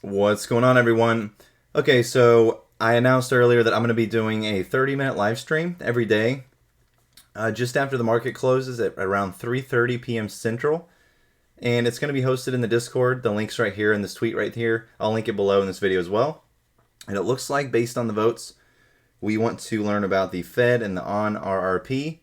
What's going on, everyone? Okay, so I announced earlier that I'm going to be doing a 30-minute live stream every day just after the market closes at around 3:30 p.m. Central. And it's going to be hosted in the Discord. The link's right here in this tweet right here. I'll link it below in this video as well. And it looks like, based on the votes, we want to learn about the Fed and the ON-RRP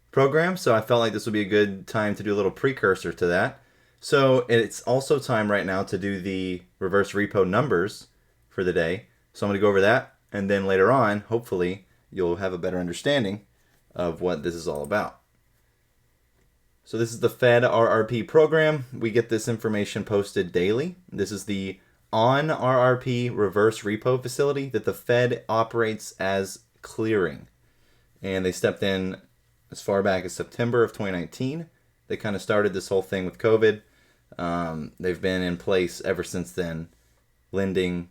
program. So I felt like this would be a good time to do a little precursor to that. So it's also time right now to do the reverse repo numbers for the day. So I'm going to go over that, and then later on, hopefully, you'll have a better understanding of what this is all about. So this is the Fed RRP program. We get this information posted daily. This is the ON-RRP reverse repo facility that the Fed operates as clearing. And they stepped in as far back as September of 2019. They kind of started this whole thing with COVID. They've been in place ever since then, lending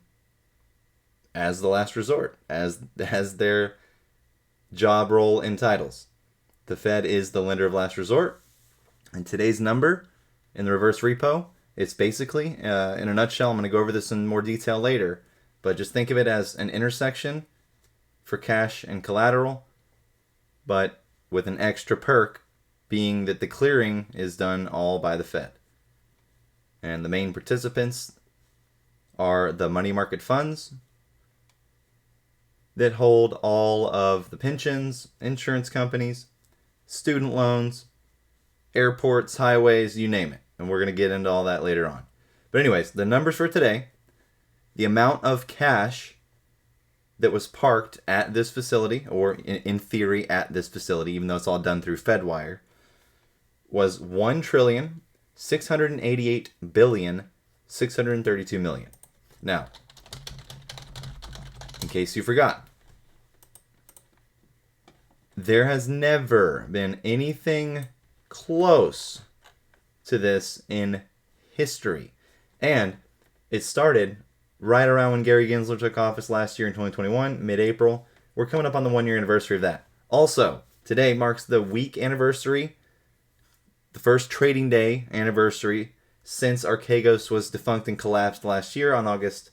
as the last resort, as their job role entitles. The Fed is the lender of last resort. And today's number in the reverse repo, it's basically, in a nutshell, I'm going to go over this in more detail later, but just think of it as an intersection for cash and collateral, but with an extra perk being that the clearing is done all by the Fed. And the main participants are the money market funds that hold all of the pensions, insurance companies, student loans, airports, highways, you name it. And we're going to get into all that later on. But anyways, the numbers for today, the amount of cash that was parked at this facility, or in theory at this facility, even though it's all done through FedWire, was $1,688,632,000,000. Now, in case you forgot, there has never been anything close to this in history. And it started right around when Gary Gensler took office last year in 2021, mid-April. We're coming up on the one-year anniversary of that. Also, today marks the week anniversary, the first trading day anniversary since Archegos was defunct and collapsed last year on March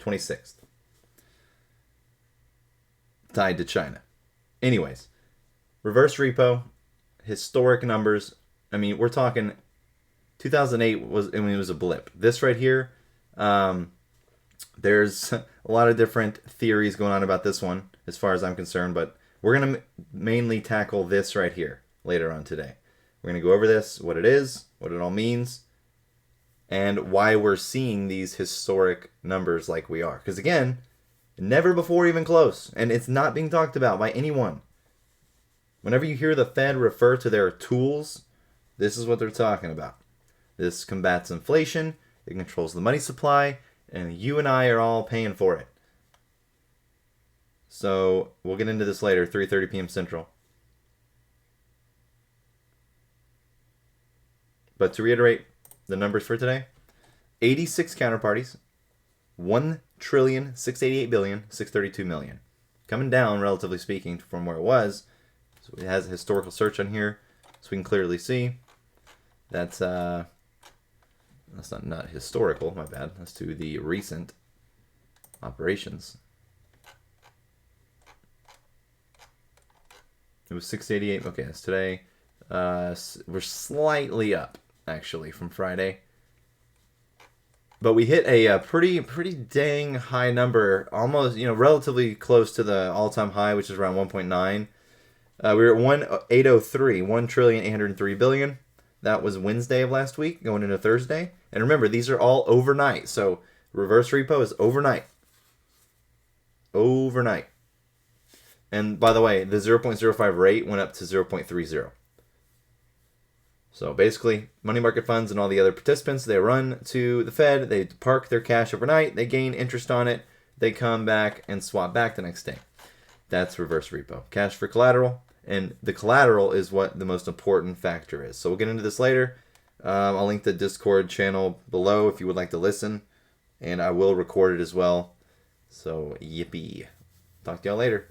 26th. Tied to China. Anyways, reverse repo, historic numbers. I mean, we're talking 2008 it was a blip. This right here, there's a lot of different theories going on about this one as far as I'm concerned, but we're going to mainly tackle this right here later on today. We're going to go over this, what it is, what it all means, and why we're seeing these historic numbers like we are. Because again, never before even close, and it's not being talked about by anyone. Whenever you hear the Fed refer to their tools, this is what they're talking about. This combats inflation, it controls the money supply, and you and I are all paying for it. So we'll get into this later, 3:30 p.m. Central. But to reiterate the numbers for today, 86 counterparties, $1,688,632,000,000. Coming down, relatively speaking, from where it was. So it has a historical search on here, so we can clearly see. That's not historical, my bad. That's to the recent operations. It was 688. Okay, that's today. We're slightly up, actually, from Friday. But we hit a pretty dang high number, almost, relatively close to the all-time high, which is around 1.9. We were at 1,803, $1,803,000,000,000. That was Wednesday of last week, going into Thursday. And remember, these are all overnight. So reverse repo is overnight. Overnight. And by the way, the 0.05 rate went up to 0.30. So basically, money market funds and all the other participants, they run to the Fed, they park their cash overnight, they gain interest on it, they come back and swap back the next day. That's reverse repo. Cash for collateral, and the collateral is what the most important factor is. So we'll get into this later. I'll link the Discord channel below if you would like to listen, and I will record it as well. So yippee. Talk to y'all later.